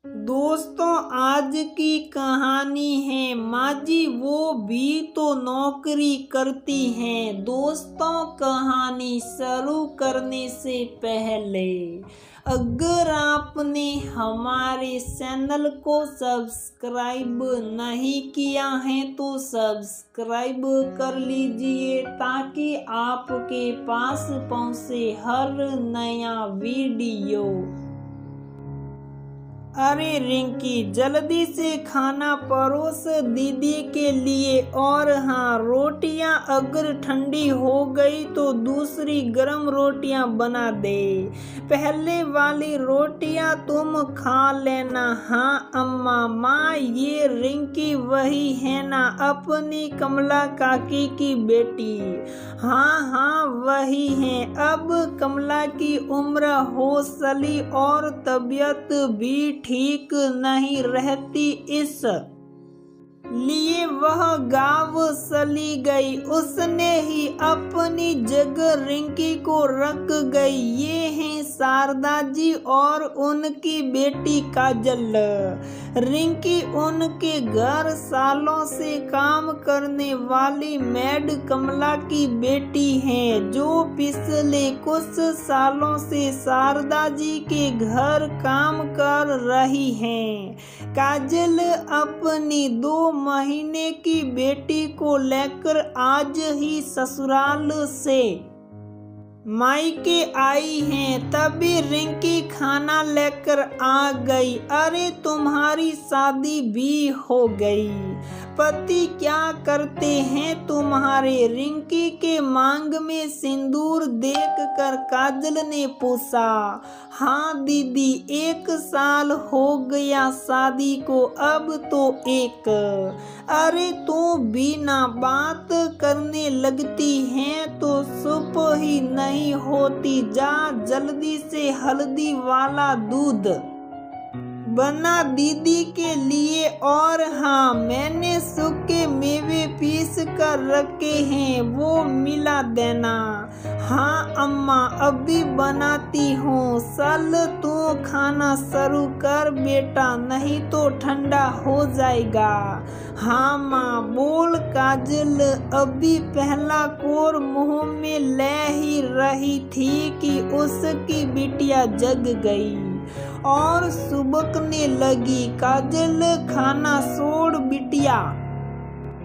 दोस्तों, आज की कहानी है माजी वो भी तो नौकरी करती हैं। दोस्तों, कहानी शुरू करने से पहले अगर आपने हमारे चैनल को सब्सक्राइब नहीं किया है तो सब्सक्राइब कर लीजिए ताकि आपके पास पहुंचे हर नया वीडियो। अरे रिंकी, जल्दी से खाना परोस दीदी के लिए। और हाँ, रोटियां अगर ठंडी हो गई तो दूसरी गरम रोटियां बना दे। पहले वाली रोटियां तुम खा लेना। हाँ अम्मा। माँ, ये रिंकी वही है ना, अपनी कमला काकी की बेटी? हाँ हाँ, वही है। अब कमला की उम्र हो चली और तबीयत भी ठीक नहीं रहती, इस लिए वह गाँव चली गई। उसने ही अपनी जगह रिंकी को रख गई। ये हैं शारदा जी और उनकी बेटी काजल। रिंकी उनके घर सालों से काम करने वाली मेड कमला की बेटी है, जो पिछले कुछ सालों से शारदा जी के घर काम कर रही हैं। काजल अपनी 2 महीने की बेटी को लेकर आज ही ससुराल से मायके आई हैं, तभी रिंकी खाना लेकर आ गई। अरे तुम्हारी शादी भी हो गई, पति क्या करते हैं तुम्हारे? रिंकी के मांग में सिंदूर देखकर काजल ने पूछा। हाँ दीदी, 1 साल हो गया शादी को, अब तो 1। अरे तू बिना बात करने लगती है तो चुप ही नहीं होती। जा जल्दी से हल्दी वाला दूध बना दीदी के लिए। और हाँ, मैंने सूखे मेवे पीस कर रखे हैं, वो मिला देना। हाँ अम्मा, अभी बनाती हूँ। चल तू खाना शुरू कर बेटा, नहीं तो ठंडा हो जाएगा। हाँ माँ, बोल काजल अभी पहला कोर मुंह में ले ही रही थी कि उसकी बिटिया जग गई और सुबकने लगी। काजल खाना छोड़ बिटिया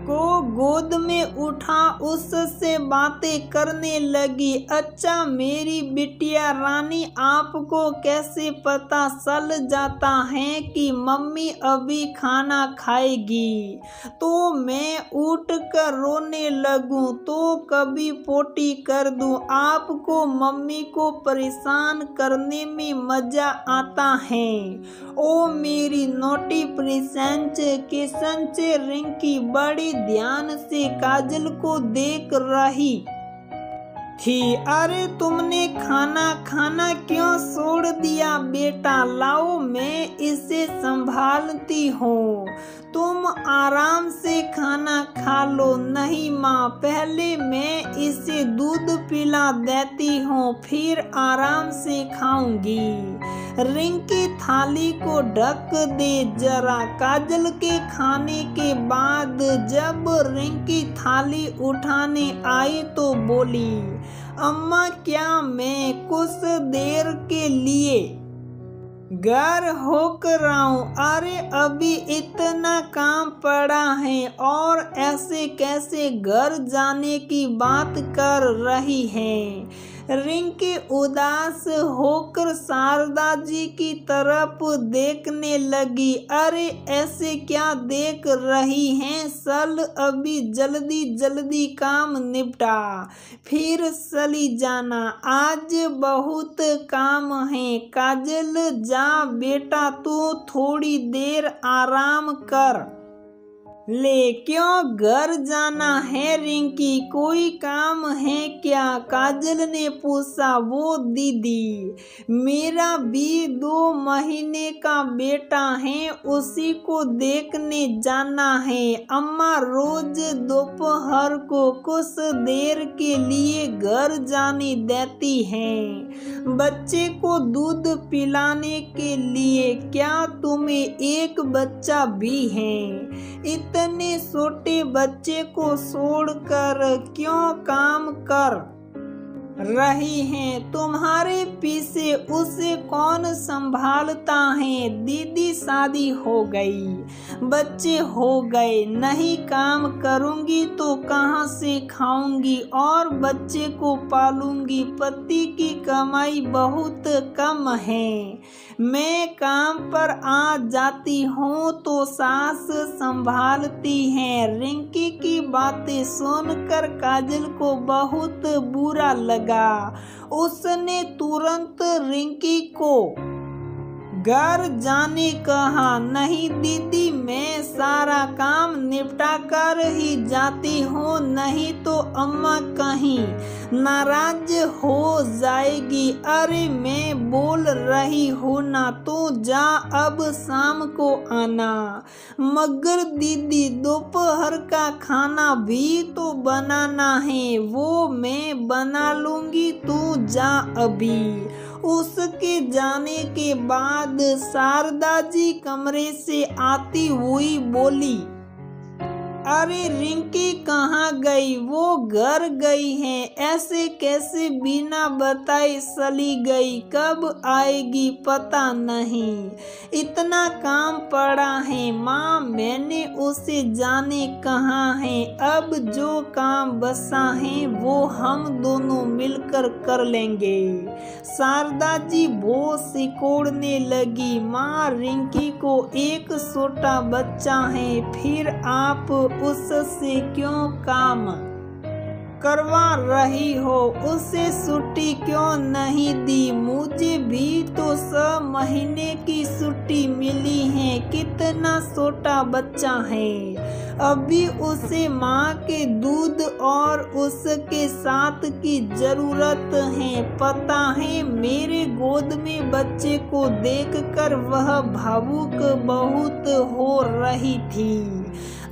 को गोद में उठा उससे बातें करने लगी। अच्छा मेरी बिटिया रानी, आपको कैसे पता चल जाता है कि मम्मी अभी खाना खाएगी? तो मैं उठ कर रोने लगूं तो कभी पोटी कर दूं। आपको मम्मी को परेशान करने में मजा आता है। ओ मेरी नोटी प्रिंसेस किसन से रिंकी बड़ी ध्यान से काजल को देख रही थी। अरे तुमने खाना क्यों छोड़ दिया बेटा? लाओ मैं इसे संभालती हूँ, तुम आराम से खाना खा लो। नहीं माँ, पहले मैं इसे दूध पिला देती हूँ, फिर आराम से खाऊंगी। रिंकी थाली को ढक दे जरा। काजल के खाने के बाद जब रिंकी थाली उठाने आई तो बोली, अम्मा क्या मैं कुछ देर के लिए घर होकर आऊं? अरे अभी इतना काम पड़ा है और ऐसे कैसे घर जाने की बात कर रही है? रिंकी उदास होकर शारदा जी की तरफ देखने लगी। अरे ऐसे क्या देख रही हैं? चल अभी जल्दी जल्दी काम निपटा, फिर चली जाना। आज बहुत काम है। काजल जा बेटा, तू थोड़ी देर आराम कर। ले क्यों घर जाना है रिंकी, कोई काम है क्या? काजल ने पूछा। वो दीदी, मेरा भी 2 महीने का बेटा है, उसी को देखने जाना है। अम्मा रोज दोपहर को कुछ देर के लिए घर जाने देती हैं बच्चे को दूध पिलाने के लिए। क्या तुम्हें एक बच्चा भी है? इतने छोटे बच्चे को छोड़कर क्यों काम कर रही हैं? तुम्हारे पीछे उसे कौन संभालता है? दीदी शादी हो गई, बच्चे हो गए, नहीं काम करूंगी तो कहाँ से खाऊंगी और बच्चे को पालूंगी? पति की कमाई बहुत कम है, मैं काम पर आ जाती हूँ तो सास संभालती हैं। रिंकी की बातें सुनकर काजल को बहुत बुरा लगा। उसने तुरंत रिंकी को घर जाने कहा। नहीं दीदी, मैं सारा काम निपटा कर ही जाती हूँ, नहीं तो अम्मा कहीं नाराज हो जाएगी। अरे मैं बोल रही हूँ ना, तू जा, अब शाम को आना। मगर दीदी, दोपहर का खाना भी तो बनाना है, वो मैं बना लूंगी, तू जा अभी। उसके जाने के बाद शारदा जी कमरे से आती हुई बोली, अरे रिंकी कहाँ गई? वो घर गई है, ऐसे कैसे बिना बताए चली गई? कब आएगी पता नहीं, इतना काम पड़ा है। माँ, मैंने उसे जाने कहाँ है, अब जो काम बसा है वो हम दोनों मिलकर कर लेंगे। शारदा जी वो सिकोड़ने लगी। माँ, रिंकी को एक छोटा बच्चा है, फिर आप उससे क्यों काम करवा रही हो? उसे छुट्टी क्यों नहीं दी? मुझे भी तो 6 महीने की छुट्टी मिली है, कितना छोटा बच्चा है, अभी उसे माँ के दूध और उसके साथ की जरूरत है। पता है, मेरे गोद में बच्चे को देखकर वह भावुक बहुत हो रही थी।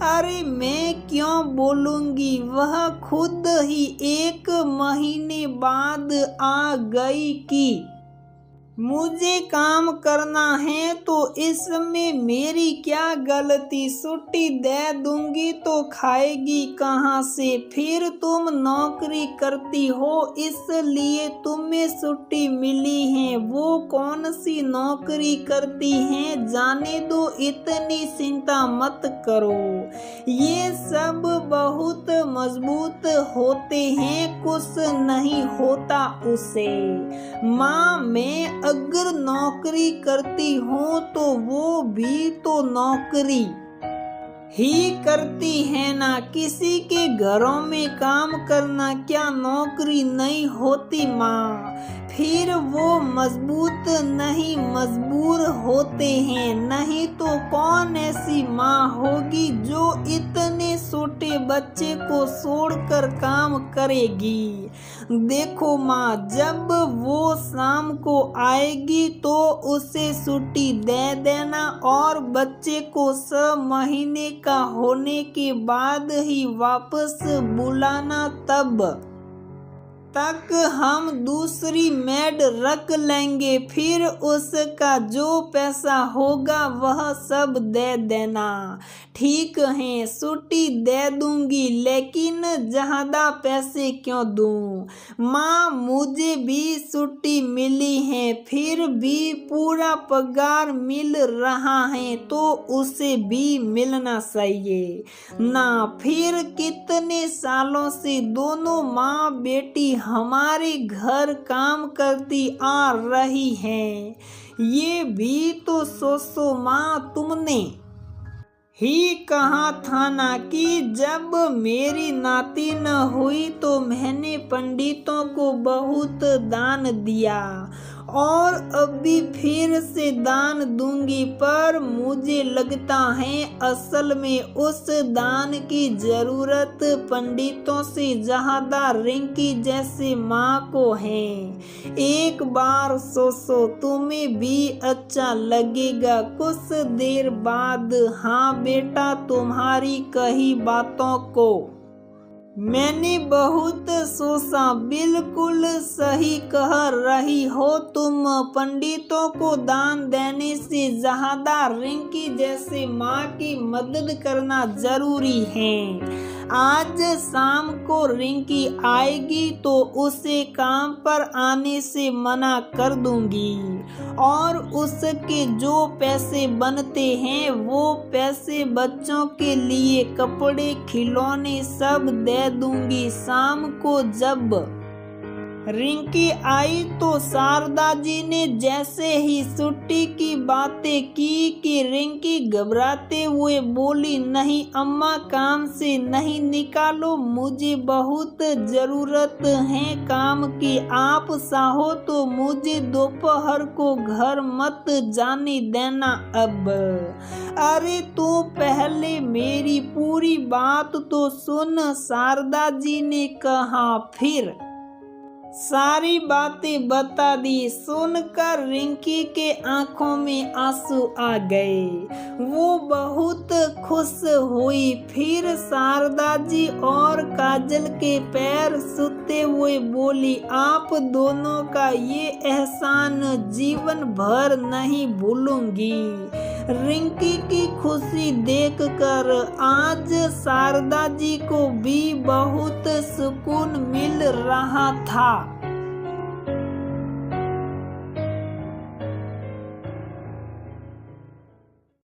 अरे मैं क्यों बोलूंगी, वह खुद ही 1 महीने बाद आ गई कि मुझे काम करना है, तो इसमें मेरी क्या गलती? छुट्टी दे दूंगी तो खाएगी कहाँ से? फिर तुम नौकरी करती हो इसलिए तुम्हें छुट्टी मिली है। वो कौन सी नौकरी करती हैं? जाने दो, इतनी चिंता मत करो, ये सब बहुत मजबूत होते हैं, कुछ नहीं होता उसे। माँ, मैं अगर नौकरी करती हूँ तो वो भी तो नौकरी ही करती है ना, किसी के घरों में काम करना क्या नौकरी नहीं होती? माँ, फिर वो मजबूत नहीं मजबूर होते हैं, नहीं तो कौन ऐसी माँ होगी जो इतने छोटे बच्चे को छोड़कर काम करेगी? देखो माँ, जब वो शाम को आएगी तो उसे छुट्टी दे देना और बच्चे को 6 महीने का होने के बाद ही वापस बुलाना, तब तक हम दूसरी मेड रख लेंगे, फिर उसका जो पैसा होगा वह सब दे देना। ठीक है, छुट्टी दे दूंगी, लेकिन ज़्यादा पैसे क्यों दूं? माँ, मुझे भी छुट्टी मिली है, फिर भी पूरा पगार मिल रहा है तो उसे भी मिलना चाहिए ना। फिर कितने सालों से दोनों माँ बेटी हमारे घर काम करती आ रही हैं, ये भी तो सोचो माँ। तुमने ही कहा था ना कि जब मेरी नाती न हुई तो मैंने पंडितों को बहुत दान दिया और अभी फिर से दान दूंगी, पर मुझे लगता है असल में उस दान की जरूरत पंडितों से ज्यादा रिंकी जैसे माँ को है। एक बार सोचो, तुम्हें भी अच्छा लगेगा। कुछ देर बाद, हाँ बेटा, तुम्हारी कही बातों को मैंने बहुत सोचा। बिल्कुल सही कह रही हो तुम। पंडितों को दान देने से ज्यादा रिंकी जैसे माँ की मदद करना जरूरी है। आज शाम को रिंकी आएगी तो उसे काम पर आने से मना कर दूंगी और उसके जो पैसे बनते हैं वो पैसे बच्चों के लिए कपड़े, खिलौने सब दे दूंगी। शाम को जब रिंकी आई तो शारदा जी ने जैसे ही छुट्टी की बातें की कि रिंकी घबराते हुए बोली, नहीं अम्मा, काम से नहीं निकालो, मुझे बहुत जरूरत है काम की। आप चाहो तो मुझे दोपहर को घर मत जाने देना अब। अरे तो पहले मेरी पूरी बात तो सुन, शारदा जी ने कहा। फिर सारी बातें बता दी। सुनकर रिंकी के आंखों में आंसू आ गए। वो बहुत खुश हुई। फिर शारदा जी और काजल के पैर छूते हुए बोली, आप दोनों का ये एहसान जीवन भर नहीं भूलूंगी। रिंकी की खुशी देखकर आज शारदा जी को भी बहुत सुकून मिल रहा था।